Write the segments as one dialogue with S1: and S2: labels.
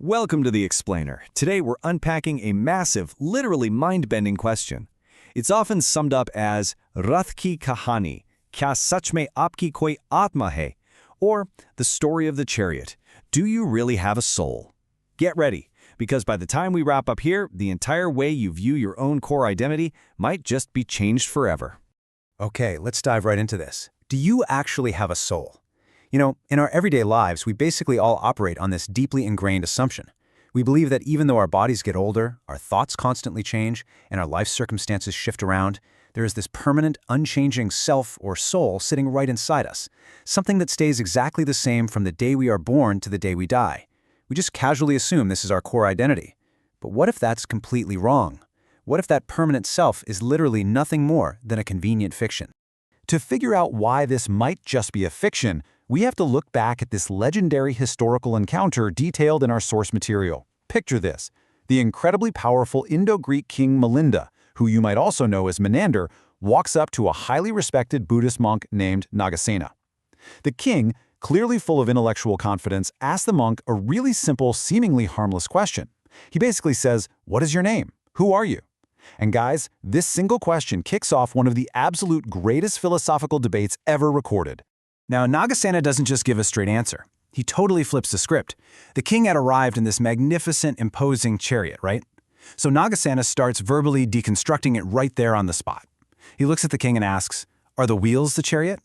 S1: Welcome to The Explainer. Today we're unpacking a massive, literally mind-bending question. It's often summed up as Rath ki kahani, kya sach mein aapki koi atma hai? Or the story of the chariot. Do you really have a soul? Get ready, because by the time we wrap up here, the entire way you view your own core identity might just be changed forever.
S2: Okay, let's dive right into this. Do you actually have a soul? You know, in our everyday lives, we basically all operate on this deeply ingrained assumption. We believe that even though our bodies get older, our thoughts constantly change, and our life circumstances shift around, there is this permanent, unchanging self or soul sitting right inside us, something that stays exactly the same from the day we are born to the day we die. We just casually assume this is our core identity. But what if that's completely wrong? What if that permanent self is literally nothing more than a convenient fiction? To figure out why this might just be a fiction, we have to look back at this legendary historical encounter detailed in our source material. Picture this: the incredibly powerful Indo-Greek King Milinda, who you might also know as Menander, walks up to a highly respected Buddhist monk named Nagasena. The king, clearly full of intellectual confidence, asks the monk a really simple, seemingly harmless question. He basically says, "What is your name? Who are you?" And guys, this single question kicks off one of the absolute greatest philosophical debates ever recorded. Now, Nagasena doesn't just give a straight answer. He totally flips the script. The king had arrived in this magnificent, imposing chariot, right? So Nagasena starts verbally deconstructing it right there on the spot. He looks at the king and asks, "Are the wheels the chariot?"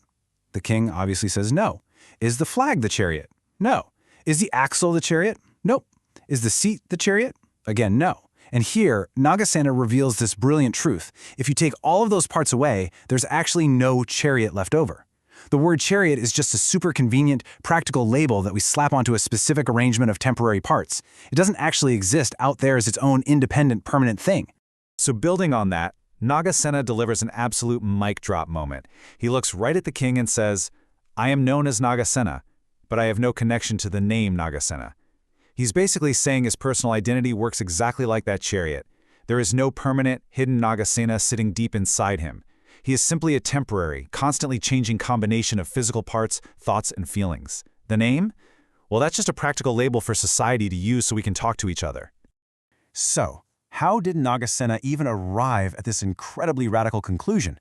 S2: The king obviously says no. "Is the flag the chariot?" No. "Is the axle the chariot?" Nope. "Is the seat the chariot?" Again, no. And here, Nagasena reveals this brilliant truth. If you take all of those parts away, there's actually no chariot left over. The word chariot is just a super convenient, practical label that we slap onto a specific arrangement of temporary parts. It doesn't actually exist out there as its own independent, permanent thing.
S1: So building on that, Nagasena delivers an absolute mic drop moment. He looks right at the king and says, "I am known as Nagasena, but I have no connection to the name Nagasena." He's basically saying his personal identity works exactly like that chariot. There is no permanent, hidden Nagasena sitting deep inside him. He is simply a temporary, constantly changing combination of physical parts, thoughts, and feelings. The name? Well, that's just a practical label for society to use so we can talk to each other.
S2: So, how did Nagasena even arrive at this incredibly radical conclusion?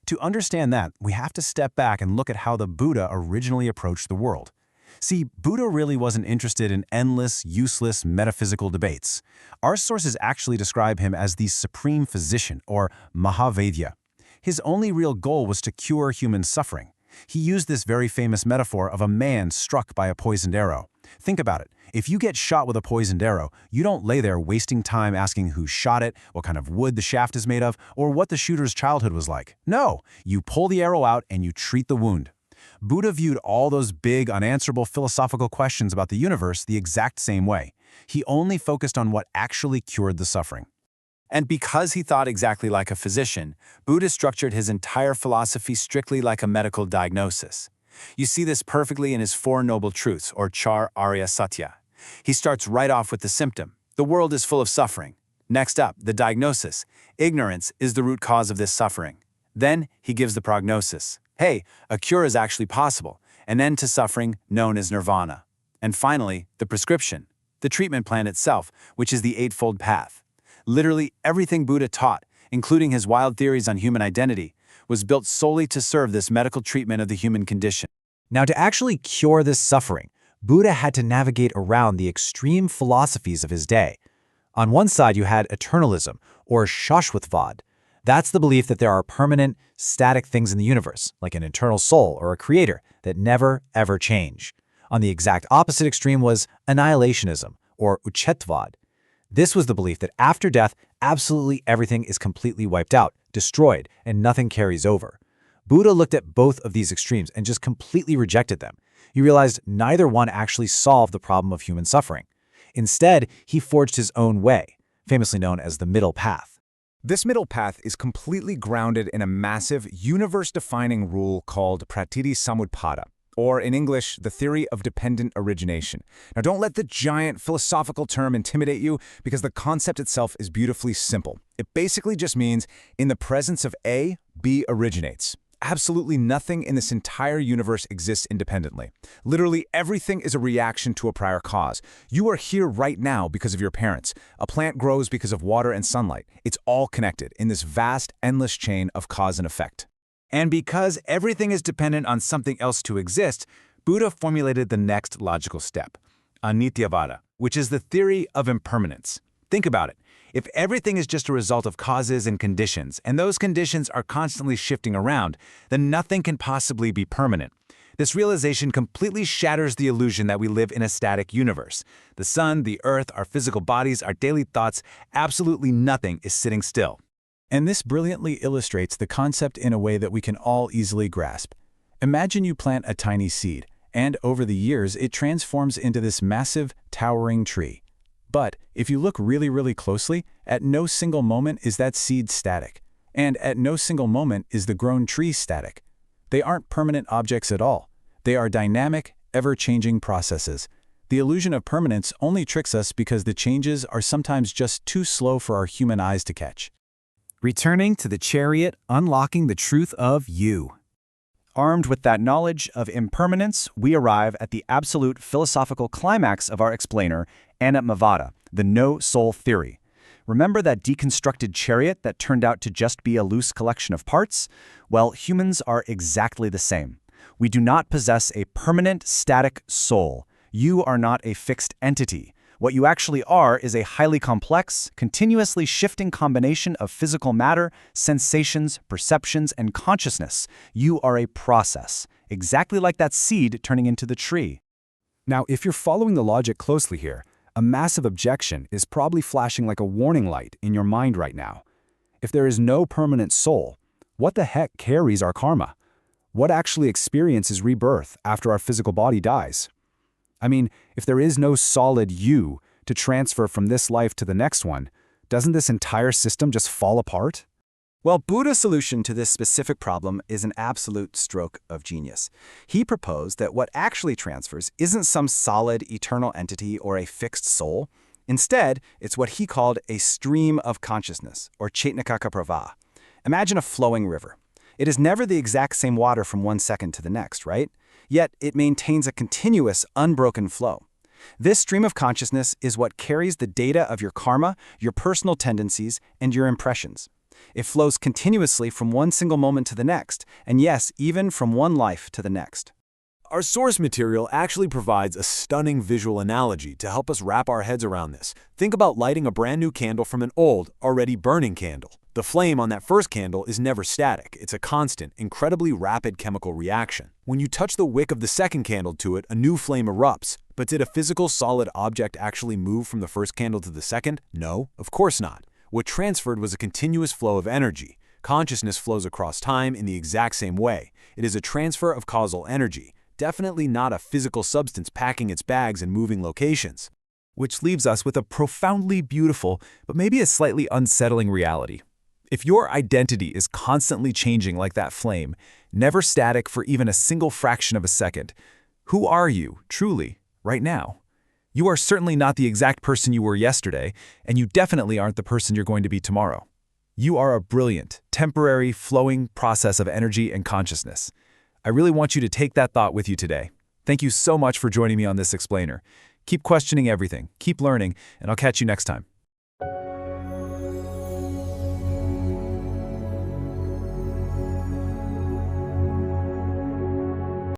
S2: To understand that, we have to step back and look at how the Buddha originally approached the world. See, Buddha really wasn't interested in endless, useless metaphysical debates. Our sources actually describe him as the supreme physician, or Mahavaidya. His only real goal was to cure human suffering. He used this very famous metaphor of a man struck by a poisoned arrow. Think about it. If you get shot with a poisoned arrow, you don't lay there wasting time asking who shot it, what kind of wood the shaft is made of, or what the shooter's childhood was like. No, you pull the arrow out and you treat the wound. Buddha viewed all those big, unanswerable philosophical questions about the universe the exact same way. He only focused on what actually cured the suffering. And because he thought exactly like a physician, Buddha structured his entire philosophy strictly like a medical diagnosis. You see this perfectly in his Four Noble Truths, or Char Arya Satya. He starts right off with the symptom. The world is full of suffering. Next up, the diagnosis. Ignorance is the root cause of this suffering. Then he gives the prognosis. Hey, a cure is actually possible, an end to suffering known as nirvana. And finally, the prescription, the treatment plan itself, which is the Eightfold Path. Literally everything Buddha taught, including his wild theories on human identity, was built solely to serve this medical treatment of the human condition. Now, to actually cure this suffering, Buddha had to navigate around the extreme philosophies of his day. On one side, you had eternalism, or Shashvatvad. That's the belief that there are permanent, static things in the universe, like an eternal soul or a creator, that never, ever change. On the exact opposite extreme was annihilationism, or Uchetvad. This was the belief that after death, absolutely everything is completely wiped out, destroyed, and nothing carries over. Buddha looked at both of these extremes and just completely rejected them. He realized neither one actually solved the problem of human suffering. Instead, he forged his own way, famously known as the middle path.
S1: This middle path is completely grounded in a massive, universe-defining rule called Pratiti Samutpada, or in English, the theory of dependent origination. Now, don't let the giant philosophical term intimidate you, because the concept itself is beautifully simple. It basically just means, in the presence of A, B originates.
S2: absolutely nothing in this entire universe exists independently. Literally everything is a reaction to a prior cause. You are here right now because of your parents. A plant grows because of water and sunlight. It's all connected in this vast, endless chain of cause and effect. And because everything is dependent on something else to exist, Buddha formulated the next logical step, Anityavada, which is the theory of impermanence. Think about it. If everything is just a result of causes and conditions, and those conditions are constantly shifting around, then nothing can possibly be permanent. This realization completely shatters the illusion that we live in a static universe. The sun, the earth, our physical bodies, our daily thoughts, absolutely nothing is sitting still. And this brilliantly illustrates the concept in a way that we can all easily grasp. Imagine you plant a tiny seed, and over the years it transforms into this massive, towering tree. But if you look really closely, at no single moment is that seed static. And at no single moment is the grown tree static. They aren't permanent objects at all. They are dynamic, ever-changing processes. The illusion of permanence only tricks us because the changes are sometimes just too slow for our human eyes to catch.
S3: Returning to the chariot, unlocking the truth of you. Armed with that knowledge of impermanence, we arrive at the absolute philosophical climax of our explainer, Anatman, the no-soul theory. Remember that deconstructed chariot that turned out to just be a loose collection of parts? Well, humans are exactly the same. We do not possess a permanent, static soul. You are not a fixed entity. What you actually are is a highly complex, continuously shifting combination of physical matter, sensations, perceptions, and consciousness. You are a process, exactly like that seed turning into the tree.
S2: Now, if you're following the logic closely here, a massive objection is probably flashing like a warning light in your mind right now. If there is no permanent soul, what the heck carries our karma? What actually experiences rebirth after our physical body dies? I mean, if there is no solid you to transfer from this life to the next one, doesn't this entire system just fall apart?
S3: Well, Buddha's solution to this specific problem is an absolute stroke of genius. He proposed that what actually transfers isn't some solid, eternal entity or a fixed soul. Instead, it's what he called a stream of consciousness, or Chaitanya Pravaha. Imagine a flowing river. It is never the exact same water from one second to the next, right? Yet it maintains a continuous, unbroken flow. This stream of consciousness is what carries the data of your karma, your personal tendencies, and your impressions. It flows continuously from one single moment to the next, and yes, even from one life to the next.
S4: Our source material actually provides a stunning visual analogy to help us wrap our heads around this. Think about lighting a brand new candle from an old, already burning candle. The flame on that first candle is never static. It's a constant, incredibly rapid chemical reaction. When you touch the wick of the second candle to it, a new flame erupts. But did a physical, solid object actually move from the first candle to the second? No, of course not. What transferred was a continuous flow of energy. Consciousness flows across time in the exact same way. It is a transfer of causal energy, definitely not a physical substance packing its bags and moving locations.
S2: Which leaves us with a profoundly beautiful, but maybe a slightly unsettling reality. If your identity is constantly changing like that flame, never static for even a single fraction of a second, who are you, truly, right now? You are certainly not the exact person you were yesterday, and you definitely aren't the person you're going to be tomorrow. You are a brilliant, temporary, flowing process of energy and consciousness. I really want you to take that thought with you today. Thank you so much for joining me on this explainer. Keep questioning everything, keep learning, and I'll catch you next time.